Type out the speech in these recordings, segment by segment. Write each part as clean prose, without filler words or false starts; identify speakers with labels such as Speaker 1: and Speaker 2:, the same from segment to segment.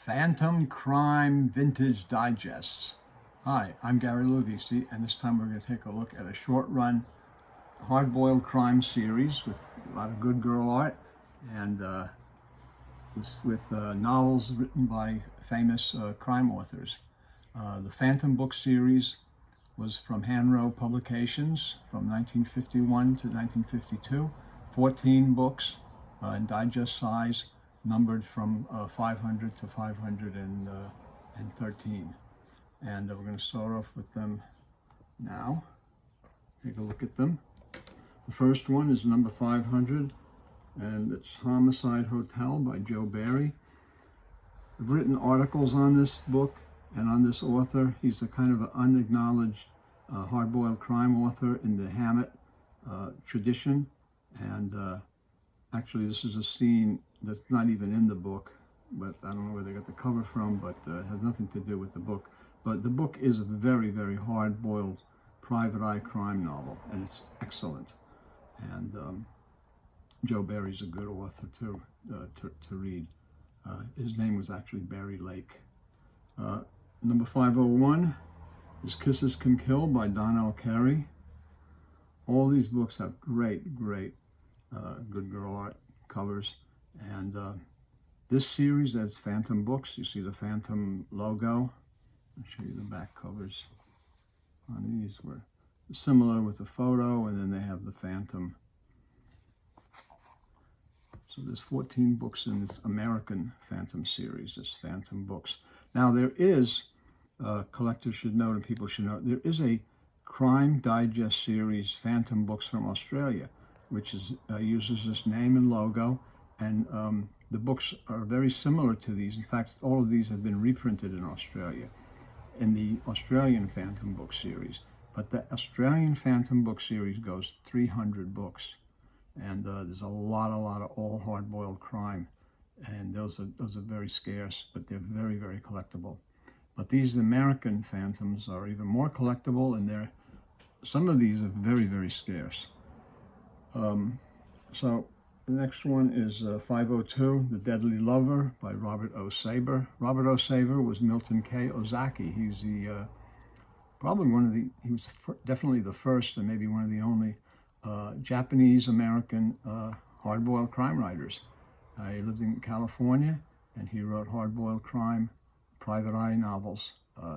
Speaker 1: Phantom Crime Vintage Digests. Hi, I'm Gary Lovisi, and this time we're going to take a look at a short-run hard-boiled crime series with a lot of good girl art and with novels written by famous crime authors. The Phantom book series was from Hanro Publications from 1951 to 1952, 14 books in digest size, numbered from 500 to 513. And we're going to start off with them now. Take a look at them. The first one is number 500, and it's Homicide Hotel by Joe Barry. I've written articles on this book and on this author. He's a kind of an unacknowledged hard-boiled crime author in the Hammett tradition. And actually, this is a scene that's not even in the book, but I don't know where they got the cover from, but it has nothing to do with the book. But the book is a very, very hard-boiled private eye crime novel, and it's excellent. And Joe Barry's a good author too, to read. His name was actually Barry Lake. Number 501 is Kisses Can Kill by Donnell Carey. All these books have great, great good girl art covers. And this series, that's Phantom Books. You see the Phantom logo. I'll show you the back covers on these. Were similar with the photo, and then they have the Phantom. So there's 14 books in this American Phantom series, this Phantom Books. Now there is, collectors should know and people should know, there is a crime digest series, Phantom Books from Australia, which is uses this name and logo, and the books are very similar to these. In fact, all of these have been reprinted in Australia, in the Australian Phantom Book series. But the Australian Phantom Book series goes 300 books, and there's a lot of all hard-boiled crime, and those are very scarce, but they're very, very collectible. But these American Phantoms are even more collectible, and some of these are very, very scarce. So the next one is 502, The Deadly Lover by Robert O. Saber. Robert O. Saber was Milton K. Ozaki. He's the he was definitely the first and maybe one of the only Japanese-American hard-boiled crime writers. He lived in California, and he wrote hard-boiled crime, private eye novels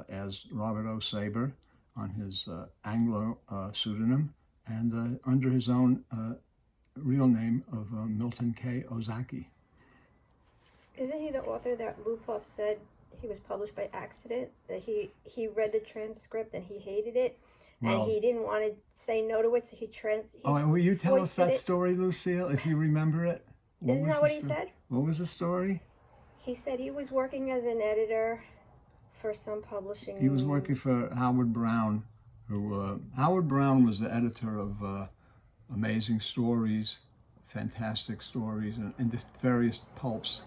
Speaker 1: as Robert O. Saber on his Anglo pseudonym, and under his own real name of Milton K. Ozaki.
Speaker 2: Isn't he the author that Lupov said he was published by accident? That he read the transcript and he hated it, and he didn't want to say no to it, so he
Speaker 1: will you tell us that story, Lucille, if you remember it?
Speaker 2: Isn't that what he said?
Speaker 1: What was the story?
Speaker 2: He said he was working as an editor for some publishing.
Speaker 1: He was working for Howard Brown, who Howard Brown was the editor of Amazing Stories, Fantastic Stories, and the various pulps.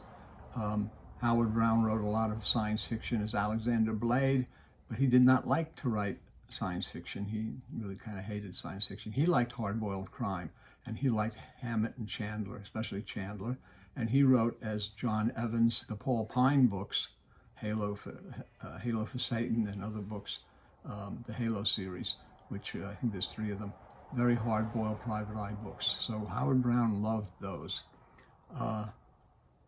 Speaker 1: Howard Brown wrote a lot of science fiction as Alexander Blade, but he did not like to write science fiction. He really kind of hated science fiction. He liked hard-boiled crime, and he liked Hammett and Chandler, especially Chandler. And he wrote as John Evans the Paul Pine books, Halo for Satan, and other books, the Halo series, which I think there's 3 of them. Very hard-boiled private eye books. So Howard Brown loved those.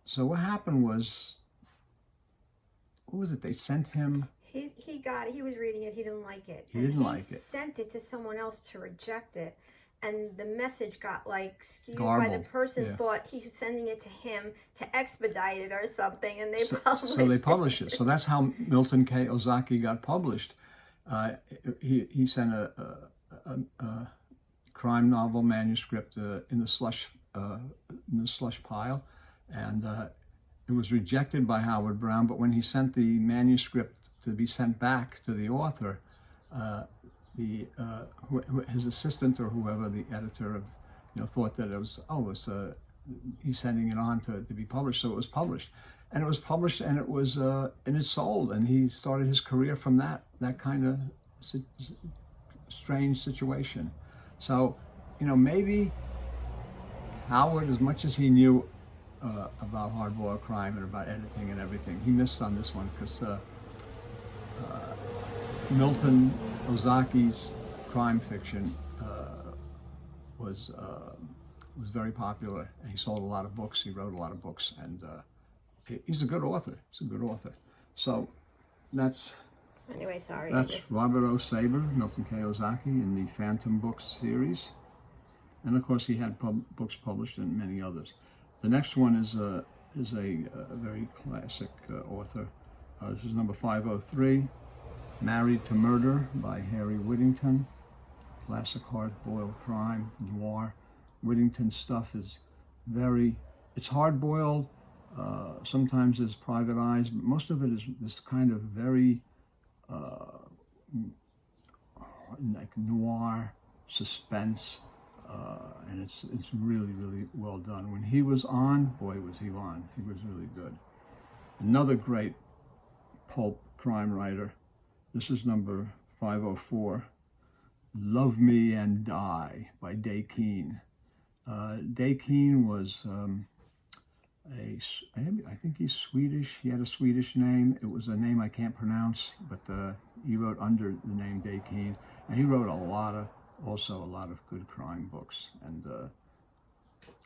Speaker 1: So what happened was, what was it? They sent him.
Speaker 2: He was reading it. He didn't like it.
Speaker 1: He
Speaker 2: sent it to someone else to reject it, and the message got like skewed
Speaker 1: garbled.
Speaker 2: by the person thought he was sending it to him to expedite it or something, and they published it.
Speaker 1: So they published it. So that's how Milton K. Ozaki got published. He sent a crime novel manuscript in the slush pile, and it was rejected by Howard Brown. But when he sent the manuscript to be sent back to the author, his assistant or whoever, the editor, thought that it was he's sending it on to be published. So it was published, and it was sold, and he started his career from that kind of strange situation. So, maybe Howard, as much as he knew about hard-boiled crime and about editing and everything. He missed on this one because Milton Ozaki's crime fiction was very popular, and he sold a lot of books. He wrote a lot of books, and he's a good author. He's a good author. So that's
Speaker 2: Anyway, sorry.
Speaker 1: that's Robert O. Saber, Milton K. Ozaki in the Phantom Books series, and of course he had books published and many others. The next one is a very classic author. This is number 503, Married to Murder by Harry Whittington. Classic hard-boiled crime, noir. Whittington's stuff is it's hard-boiled. Sometimes there's private eyes, but most of it is this kind of very like noir suspense, and it's really, really well done. When he was on, boy was he on. He was really good. Another great pulp crime writer. This is number 504, Love Me and Die by Day Keane. Day Keane was I think he's Swedish. He had a Swedish name. It was a name I can't pronounce, but he wrote under the name Day Keane. And he wrote also a lot of good crime books. And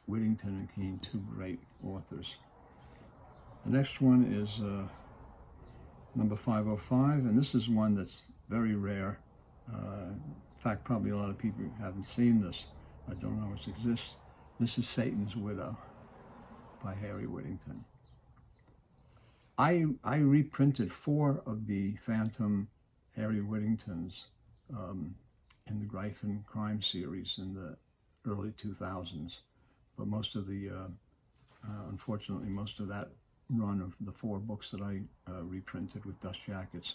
Speaker 1: Whittington and Keane, two great authors. The next one is number 505, and this is one that's very rare. In fact, probably a lot of people haven't seen this. I don't know it exists. This is Satan's Widow by Harry Whittington. I reprinted 4 of the Phantom Harry Whittingtons in the Gryphon crime series in the early 2000s, but most of the unfortunately most of that run of the 4 books that I reprinted with dust jackets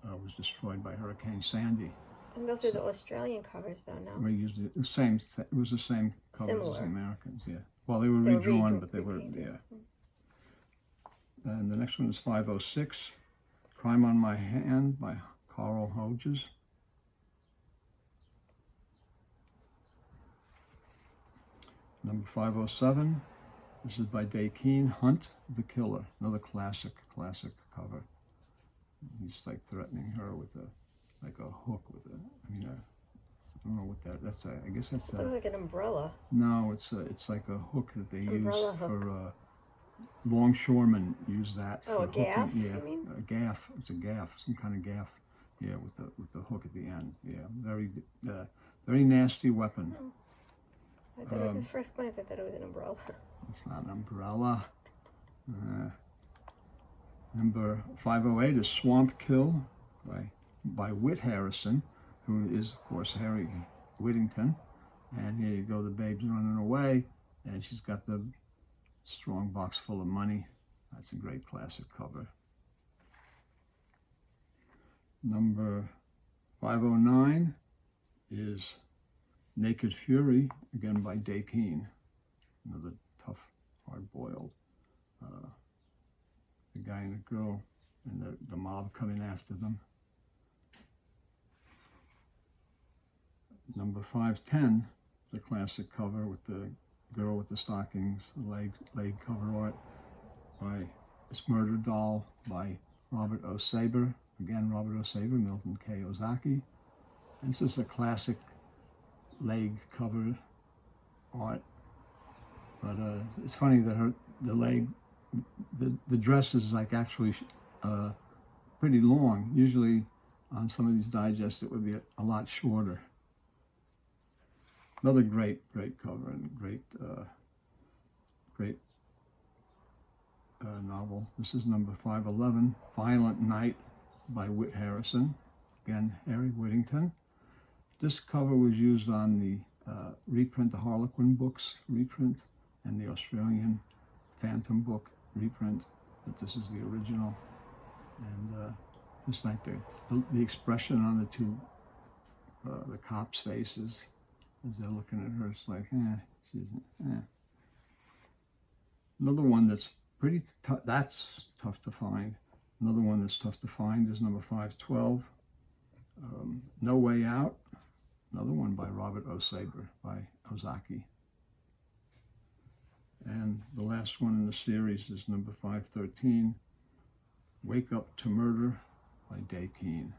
Speaker 1: was destroyed by Hurricane Sandy.
Speaker 2: And those are the Australian covers, though, no?
Speaker 1: We used it was the same covers
Speaker 2: Similar.
Speaker 1: as the Americans, yeah. Well, they were redrawn, but they were, yeah. And the next one is 506, Crime on My Hand by Carl Hodges. Number 507, this is by Day Keane, Hunt the Killer, another classic cover. He's like threatening her with a hook with I don't know what that's I guess that's
Speaker 2: It looks like an umbrella.
Speaker 1: No, it's like a hook that they
Speaker 2: Umbrella
Speaker 1: use
Speaker 2: hook.
Speaker 1: for longshoremen use that for
Speaker 2: a gaff,
Speaker 1: hooking. Yeah,
Speaker 2: you mean?
Speaker 1: a gaff. It's a gaff, some kind of gaff. Yeah, with the hook at the end. Yeah, very nasty weapon.
Speaker 2: I thought at first glance I thought it was an umbrella.
Speaker 1: It's not an umbrella. Number 508 is Swamp Kill by Whit Harrison, who is, of course, Harry Whittington. And here you go, the babe's running away, and she's got the strong box full of money. That's a great classic cover. Number 509 is Naked Fury, again by Day Keane. Another tough, hard-boiled. The guy and the girl and the mob coming after them. Number 510, the classic cover with the girl with the stockings, leg cover art by This Murder Doll by Robert O. Saber. Again, Robert O. Saber, Milton K. Ozaki. And this is a classic leg cover art. But it's funny that the dress is like actually pretty long. Usually on some of these digests it would be a lot shorter. Another great cover and great novel. This is number 511, Violent Night by Whit Harrison. Again, Harry Whittington. This cover was used on the reprint, the Harlequin books reprint, and the Australian Phantom book reprint, but this is the original. And just like the expression on the two, the cops' faces as they're looking at her, it's like, Another one that's pretty tough, that's tough to find. Another one that's tough to find is number 512, No Way Out. Another one by Robert O. Saber, by Ozaki. And the last one in the series is number 513, Wake Up to Murder by Day Keane.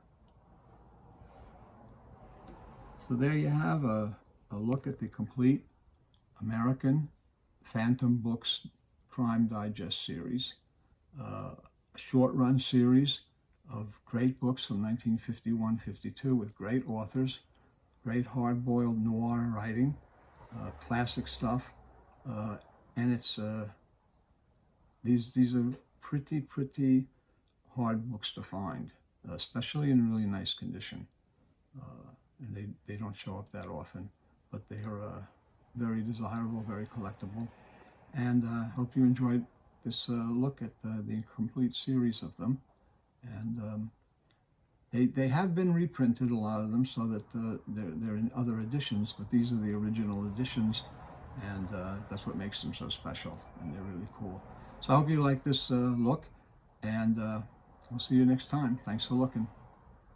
Speaker 1: So there you have a look at the complete American Phantom Books Crime Digest series, a short-run series of great books from 1951-52 with great authors, great hard-boiled noir writing, classic stuff, and it's these are pretty hard books to find, especially in really nice condition, and they don't show up that often, but they are very desirable, very collectible, and I hope you enjoyed this look at the complete series of them. And they have been reprinted, a lot of them, so that they're in other editions, but these are the original editions, and that's what makes them so special, and they're really cool. So I hope you like this look, and we'll see you next time. Thanks for looking.